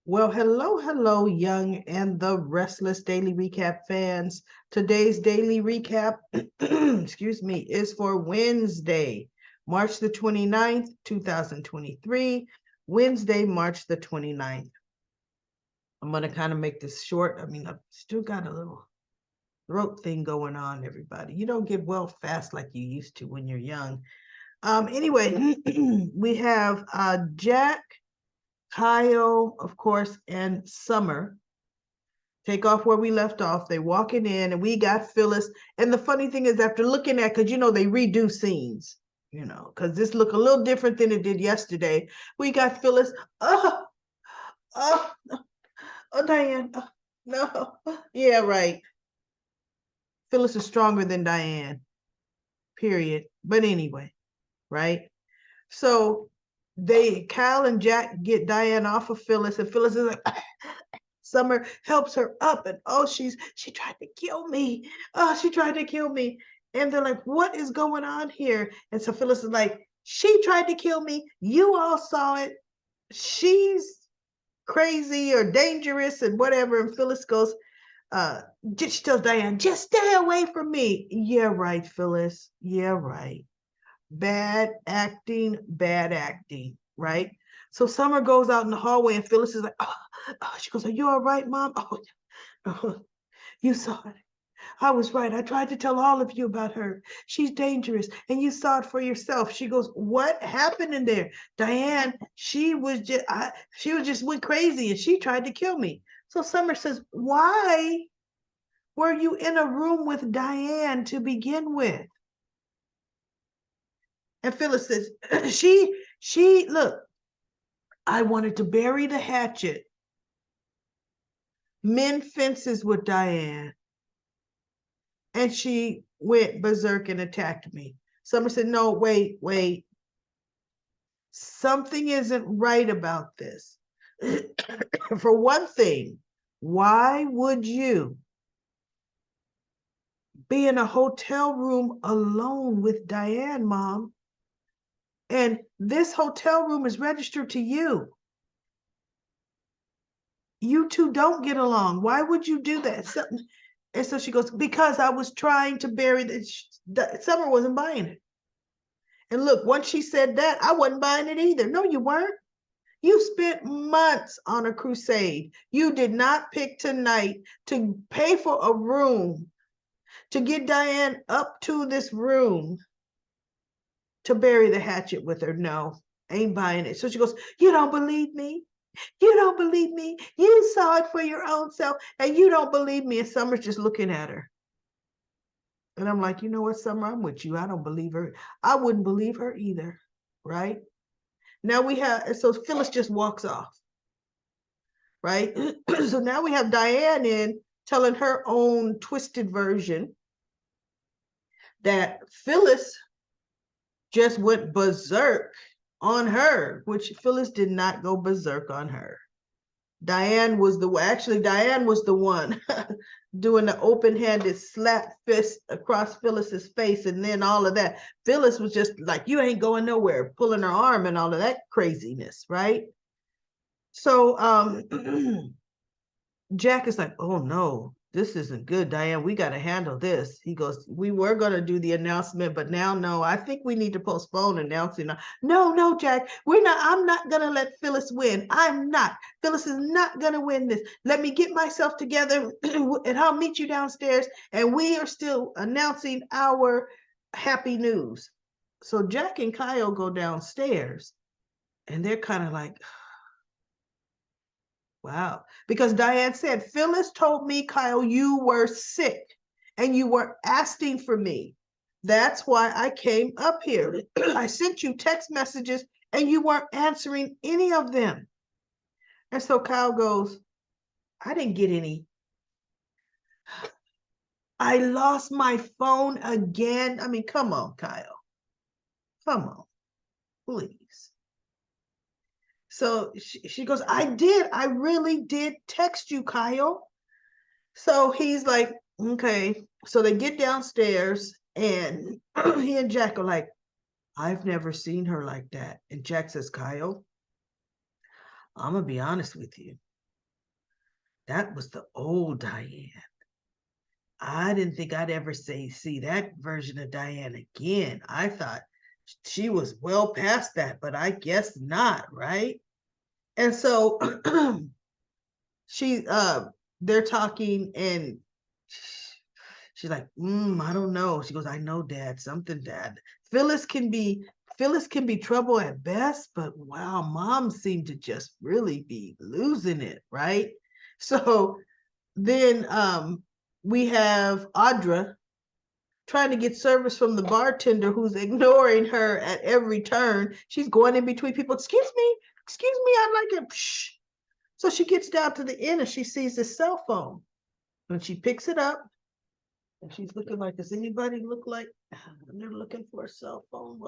Well, hello, Young and the Restless Daily Recap fans. Today's daily recap, excuse me, is for Wednesday, March the 29th, 2023. Wednesday, March the 29th. I'm going to kind of make this short. I mean, I've still got a little throat thing going on, everybody. You don't get well fast like you used to when you're young. Anyway, we have Jack, Kyle, of course, and Summer. Take off where we left off. They walking in, and we got Phyllis. And the funny thing is, after looking at, because they redo scenes, because this look a little different than it did yesterday. We got Phyllis. Oh, oh, oh, Diane. Oh, no. Yeah, right. Phyllis is stronger than Diane. Period. But anyway, right? So Kyle and Jack get Diane off of Phyllis, and Phyllis is like, Summer helps her up, and she tried to kill me. Oh, she tried to kill me. And they're like, what is going on here? And so Phyllis is like, she tried to kill me. You all saw it. She's crazy or dangerous and whatever. And Phyllis goes, she tells Diane, just stay away from me. Yeah, right, Phyllis. Yeah, right. Bad acting, right? So Summer goes out in the hallway, and Phyllis is like, she goes, are you all right, Mom? Oh, you saw it. I was right. I tried to tell all of you about her. She's dangerous, and you saw it for yourself. She goes, what happened in there? Diane, she was just went crazy, and she tried to kill me. So Summer says, why were you in a room with Diane to begin with? And Phyllis says, look, I wanted to bury the hatchet, mend fences with Diane. And she went berserk and attacked me. Summer said, no, wait. Something isn't right about this. For one thing, why would you be in a hotel room alone with Diane, Mom? And this hotel room is registered to you. You two don't get along. Why would you do that? And so she goes, because I was trying to bury Summer wasn't buying it. And look, once she said that, I wasn't buying it either. No, you weren't. You spent months on a crusade. You did not pick tonight to pay for a room, to get Diane up to this room, to bury the hatchet with her. No, ain't buying it. So she goes, you don't believe me? You don't believe me? You saw it for your own self, and you don't believe me. And Summer's just looking at her. And I'm like, you know what, Summer, I'm with you. I don't believe her. I wouldn't believe her either, right? Now we have, so Phyllis just walks off, right? So now we have Diane in telling her own twisted version that Phyllis just went berserk on her, which Phyllis did not go berserk on her. Diane was the one doing the open-handed slap fist across Phyllis's face, and then all of that. Phyllis was just like, you ain't going nowhere, pulling her arm and all of that craziness, right? So Jack is like, oh no, this isn't good, Diane. We got to handle this. He goes, we were going to do the announcement, but now, no, I think we need to postpone announcing. No, Jack, we're not. I'm not going to let Phyllis win. I'm not. Phyllis is not going to win this. Let me get myself together and I'll meet you downstairs. And we are still announcing our happy news. So Jack and Kyle go downstairs, and they're kind of like, wow. Because Diane said, Phyllis told me, Kyle, you were sick and you were asking for me. That's why I came up here. I sent you text messages and you weren't answering any of them. And so Kyle goes, I didn't get any. I lost my phone again. I mean, come on, Kyle. Come on, please. So she goes, I really did text you, Kyle. So he's like, okay. So they get downstairs, and he and Jack are like, I've never seen her like that. And Jack says, Kyle, I'm going to be honest with you. That was the old Diane. I didn't think I'd ever see that version of Diane again. I thought she was well past that, but I guess not, right? And so she they're talking and she's like, I don't know. She goes, I know, Dad, something, Dad. Phyllis can be Phyllis can be trouble at best, but wow, Mom seemed to just really be losing it, right? So then we have Audra trying to get service from the bartender who's ignoring her at every turn. She's going in between people. Excuse me, I'd like it. Psh. So she gets down to the end and she sees this cell phone. And she picks it up and she's looking like, does anybody look like they're looking for a cell phone?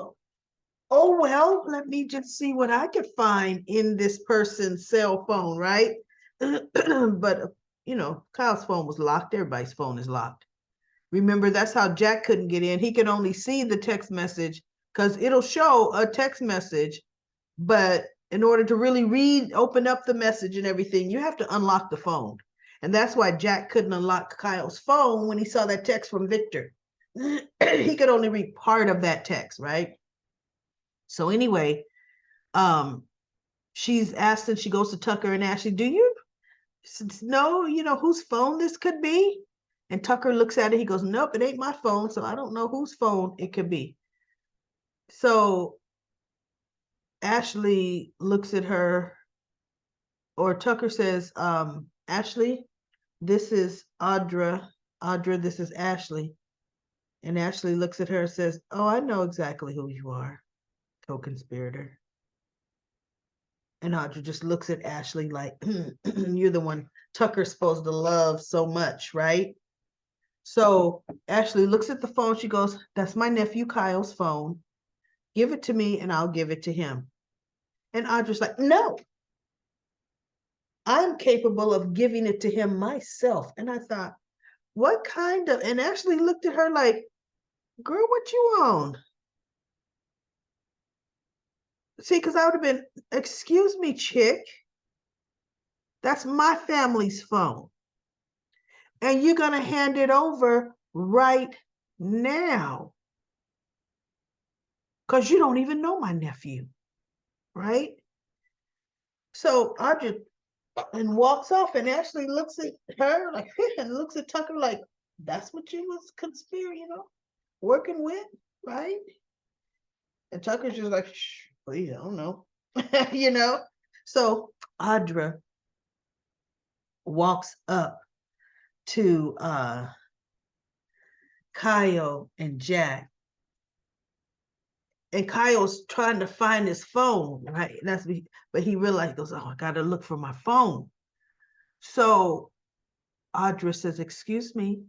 Well, let me just see what I could find in this person's cell phone, right? But, Kyle's phone was locked. Everybody's phone is locked. Remember, that's how Jack couldn't get in. He could only see the text message because it'll show a text message. But in order to really open up the message and everything, you have to unlock the phone. And that's why Jack couldn't unlock Kyle's phone when he saw that text from Victor. He could only read part of that text, right? So anyway, she's asked and she goes to Tucker and Ashley, do you know, whose phone this could be? And Tucker looks at it. He goes, nope, it ain't my phone. So I don't know whose phone it could be. So Ashley looks at her, or Tucker says, Ashley, this is Audra. Audra, this is Ashley. And Ashley looks at her and says, oh, I know exactly who you are, co-conspirator. And Audra just looks at Ashley like, you're the one Tucker's supposed to love so much, right? So Ashley looks at the phone. She goes, that's my nephew Kyle's phone. Give it to me and I'll give it to him. And Audra's like, no, I'm capable of giving it to him myself. And I thought, what kind of, and Ashley looked at her like, girl, what you on? See, because I would have been, excuse me, chick, that's my family's phone. And you're going to hand it over right now. Because you don't even know my nephew, right? So Audra and walks off, and Ashley looks at her like, and looks at Tucker like, that's what you was conspiring, working with, right? And Tucker's just like, shh, please, I don't know, So Audra walks up to Kyle and Jack, and Kyle's trying to find his phone, right? But he realized, goes, oh, I gotta look for my phone. So Audra says, excuse me,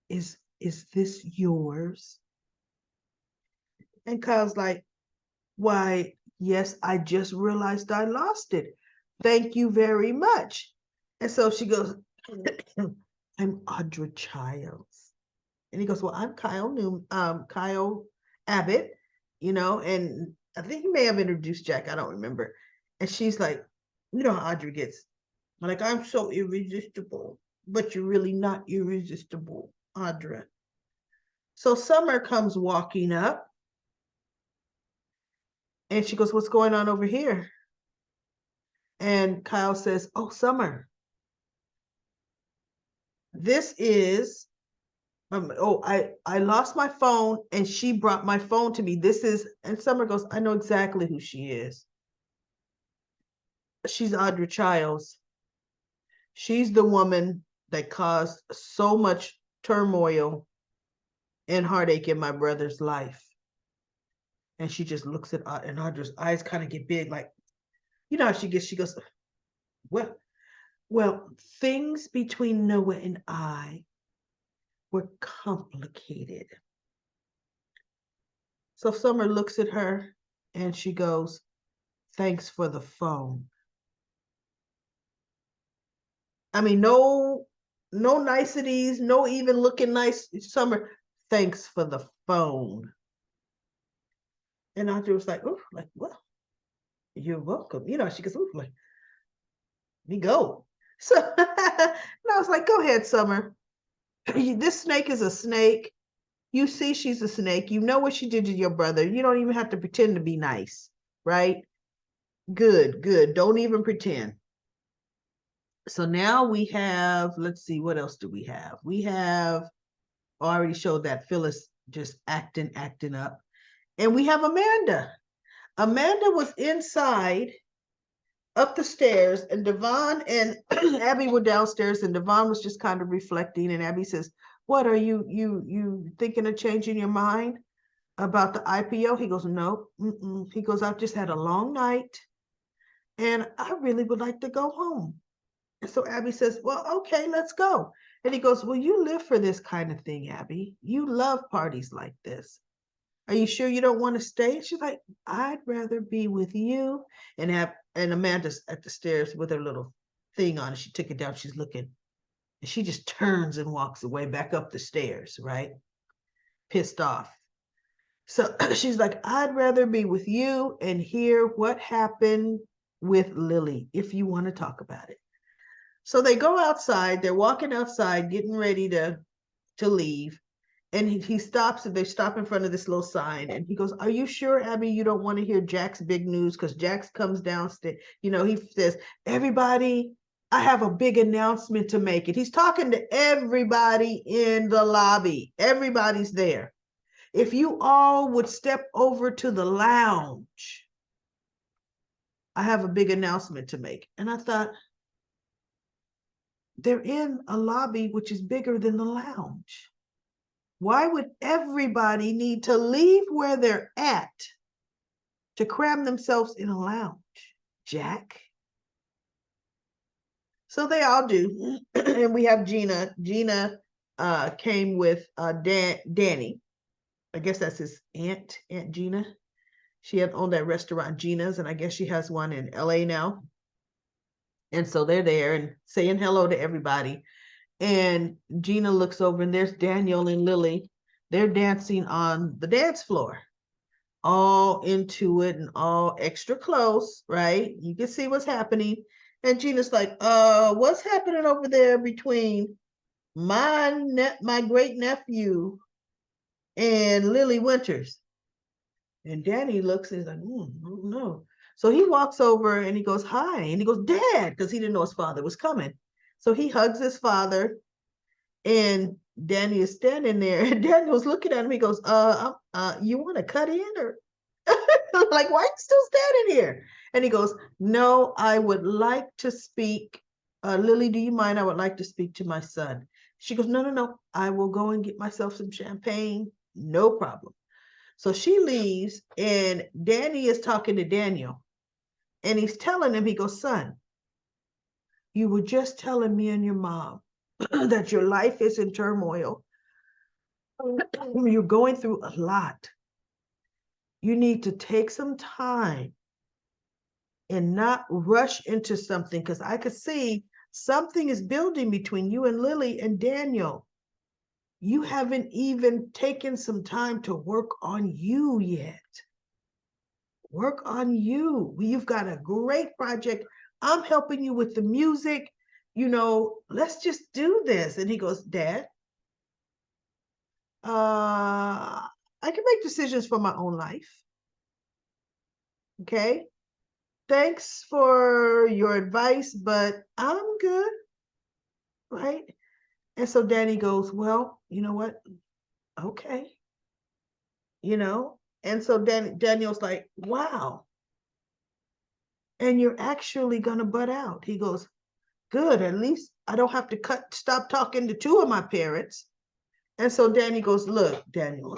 is this yours? And Kyle's like, why, yes, I just realized I lost it. Thank you very much. And so she goes, I'm Audra Childs. And he goes, well, I'm Kyle Abbott, and I think he may have introduced Jack. I don't remember. And she's like, how Audra gets. Like, I'm so irresistible, but you're really not irresistible, Audra. So Summer comes walking up and she goes, what's going on over here? And Kyle says, oh, Summer, this is, I lost my phone and she brought my phone to me. And Summer goes, I know exactly who she is. She's Audra Childs. She's the woman that caused so much turmoil and heartache in my brother's life. And she just looks at, and Audra's eyes kind of get big, like, how she goes, well, things between Noah and I were complicated. So Summer looks at her and she goes, thanks for the phone. I mean, no niceties, no even looking nice. Summer, thanks for the phone. And Audrey was like, oh, like, well, you're welcome. She goes, oh, like, me go. So and I was like, go ahead, Summer. This snake is a snake. You see she's a snake. You know what she did to your brother. You don't even have to pretend to be nice, right? Good, good. Don't even pretend. So now we have, let's see, what else do we have? We have already showed that Phyllis just acting up. And we have Amanda. Amanda was inside up the stairs, and Devon and Abby were downstairs, and Devon was just kind of reflecting. And Abby says, "What are you thinking of changing your mind about the IPO?" He goes, "No." He goes, "I've just had a long night, and I really would like to go home." And so Abby says, "Well, okay, let's go." And he goes, "Well, you live for this kind of thing, Abby. You love parties like this. Are you sure you don't want to stay?" She's like, "I'd rather be with you." And Amanda's at the stairs with her little thing on. She took it down. She's looking. And she just turns and walks away back up the stairs, right? Pissed off. So she's like, "I'd rather be with you and hear what happened with Lily if you want to talk about it." So they go outside. They're walking outside, getting ready to leave. And he stops, and they stop in front of this little sign, and he goes, "Are you sure, Abby, you don't want to hear Jack's big news?" Because Jax comes downstairs. He says, "Everybody, I have a big announcement to make." And he's talking to everybody in the lobby. Everybody's there. "If you all would step over to the lounge, I have a big announcement to make." And I thought, they're in a lobby which is bigger than the lounge. Why would everybody need to leave where they're at to cram themselves in a lounge, Jack? So they all do. And we have Gina. Gina came with Danny. I guess that's his Aunt Gina. She had owned that restaurant, Gina's, and I guess she has one in LA now. And so they're there and saying hello to everybody. And Gina looks over, and there's Daniel and Lily. They're dancing on the dance floor, all into it and all extra close, right? You can see what's happening. And Gina's like, what's happening over there between my great nephew and Lily Winters?" And Danny looks and he's like, no. So he walks over and he goes, "Hi." And he goes, "Dad," because he didn't know his father was coming. So he hugs his father, and Danny is standing there, and Daniel's looking at him. He goes, you want to cut in, or like, why are you still standing here?" And he goes, "No, I would like to speak. Lily, do you mind? I would like to speak to my son." She goes, "No, no, no. I will go and get myself some champagne. No problem." So she leaves, and Danny is talking to Daniel, and he's telling him, he goes, "Son, you were just telling me and your mom that your life is in turmoil. You're going through a lot. You need to take some time and not rush into something, because I could see something is building between you and Lily and Daniel. You haven't even taken some time to work on you yet. Work on you. You've got a great project. I'm helping you with the music. Let's just do this." And he goes, "Dad, I can make decisions for my own life. Okay. Thanks for your advice, but I'm good." Right. And so Danny goes, "Well, you know what? Okay." You know, and so Daniel's like, "Wow. And you're actually gonna butt out." He goes, "Good. At least I don't have to stop talking to two of my parents." And so Danny goes, "Look, Daniel,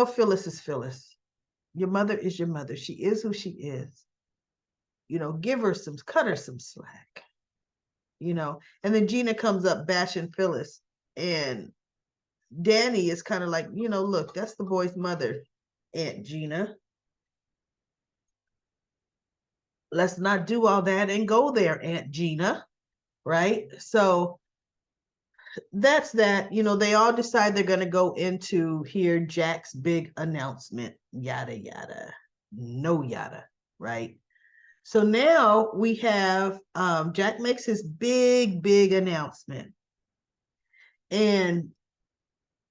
Phyllis is Phyllis. Your mother is your mother. She is who she is. Cut her some slack. And then Gina comes up bashing Phyllis, and Danny is kind of like, "Look, that's the boy's mother, Aunt Gina. Let's not do all that and go there, Aunt Gina." Right? So that's that. They all decide they're going to go into hear Jack's big announcement, yada, yada, no yada, right? So now we have Jack makes his big announcement. And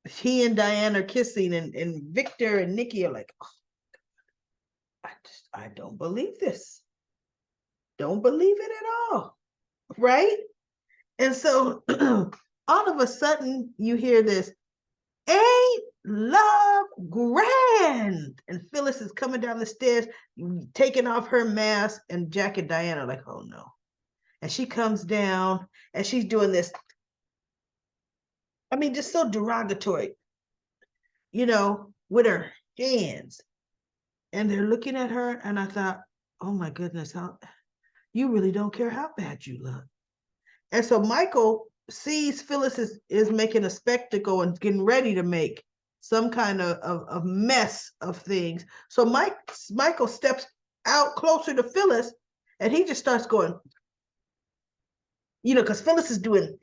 he and Diane are kissing, and Victor and Nikki are like, oh, I don't believe this. Don't believe it at all. Right? And so all of a sudden you hear this, ain't love grand? And Phyllis is coming down the stairs, taking off her mask, and Jack and Diane are like, oh no. And she comes down and she's doing this, I mean, just so derogatory, with her hands. And they're looking at her, and I thought, oh my goodness, you really don't care how bad you look. And so Michael sees Phyllis is making a spectacle and getting ready to make some kind of mess of things. So Michael steps out closer to Phyllis, and he just starts going, because Phyllis is doing,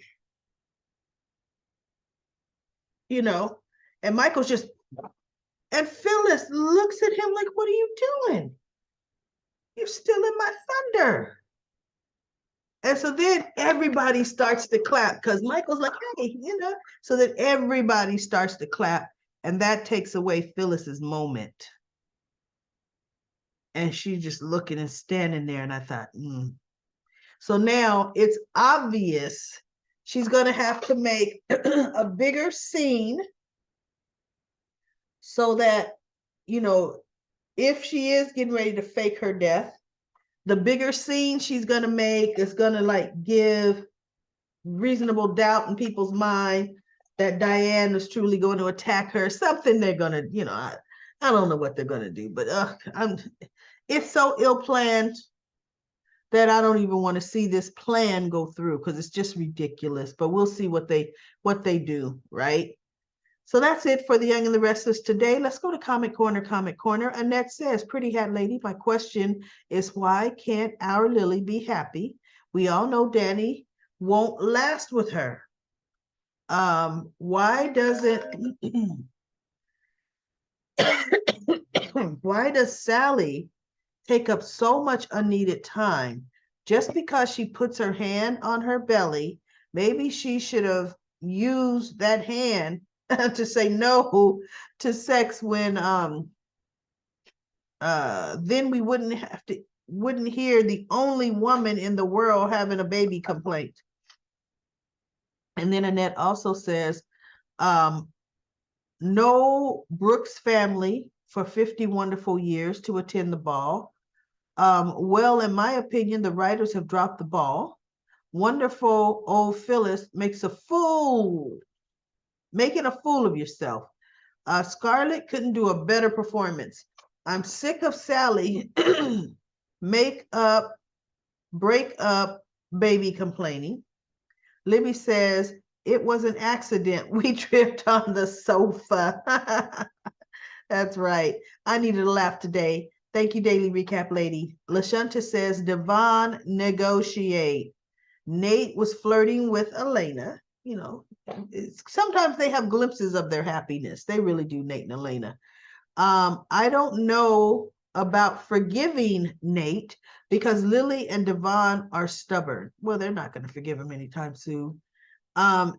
and Michael's just, and Phyllis looks at him like, what are you doing? You're stealing my thunder. And so then everybody starts to clap because Michael's like, hey, so that everybody starts to clap, and that takes away Phyllis's moment. And she's just looking and standing there, and I thought, So now it's obvious she's going to have to make a bigger scene so that, if she is getting ready to fake her death, the bigger scene she's going to make is going to give reasonable doubt in people's mind that Diane is truly going to attack her. Something they're going to, I don't know what they're going to do, but it's so ill-planned that I don't even want to see this plan go through because it's just ridiculous. But we'll see what they do, right? So that's it for The Young and the Restless today. Let's go to Comic Corner, Comic Corner. Annette says, Pretty Hat Lady, my question is, why can't our Lily be happy? We all know Danny won't last with her. Why does Sally take up so much unneeded time? Just because she puts her hand on her belly, maybe she should have used that hand to say no to sex when then we wouldn't hear the only woman in the world having a baby complaint. And then Annette also says, no Brooks family for 50 wonderful years to attend the ball. Well, in my opinion, the writers have dropped the ball. Wonderful old Phyllis making a fool of yourself. Scarlett couldn't do a better performance. I'm sick of Sally break up, baby complaining. Libby says, it was an accident. We tripped on the sofa. That's right. I needed a laugh today. Thank you, Daily Recap Lady. LaShunta says, Devon, negotiate. Nate was flirting with Elena. Sometimes they have glimpses of their happiness. They really do, Nate and Elena. I don't know about forgiving Nate because Lily and Devon are stubborn. Well, they're not going to forgive him anytime soon.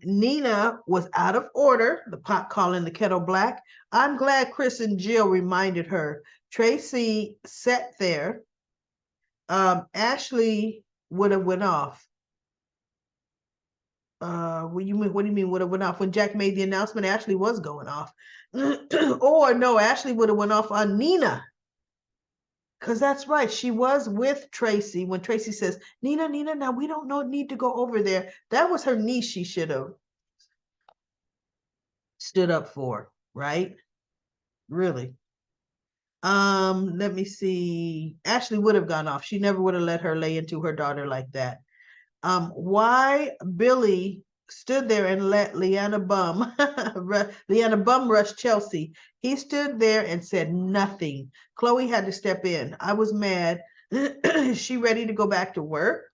Nina was out of order, the pot calling the kettle black. I'm glad Chris and Jill reminded her. Tracy sat there. Ashley would have went off. What do you mean would have went off? When Jack made the announcement, Ashley was going off. Or no, Ashley would have went off on Nina. Because that's right. She was with Tracy when Tracy says, Nina, now we don't need to go over there. That was her niece she should have stood up for, right? Really. Let me see. Ashley would have gone off. She never would have let her lay into her daughter like that. Why Billy stood there and let Leanna Bum rush Chelsea. He stood there and said nothing. Chloe had to step in. I was mad. She ready to go back to work?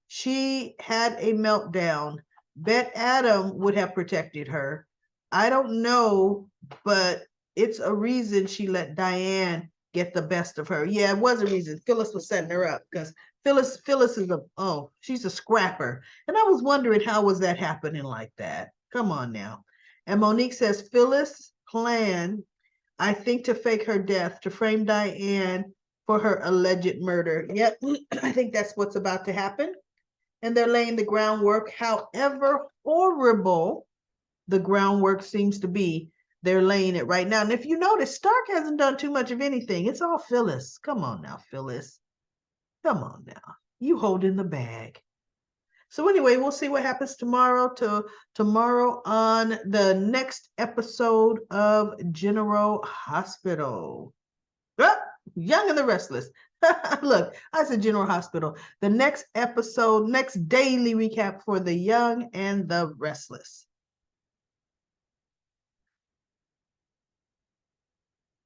She had a meltdown. Bet Adam would have protected her. I don't know, but it's a reason she let Diane get the best of her. Yeah, it was a reason. Phyllis was setting her up because Phyllis is she's a scrapper. And I was wondering how was that happening like that? Come on now. And Monique says Phyllis planned, I think, to fake her death, to frame Diane for her alleged murder. Yep, I think that's what's about to happen. And they're laying the groundwork, however horrible the groundwork seems to be. They're laying it right now. And if you notice, Stark hasn't done too much of anything. It's all Phyllis. Come on now, Phyllis. Come on now. You holding the bag. So anyway, we'll see what happens tomorrow on the next episode of General Hospital. Ah, Young and the Restless. Look, I said General Hospital. The next episode, next daily recap for the Young and the Restless.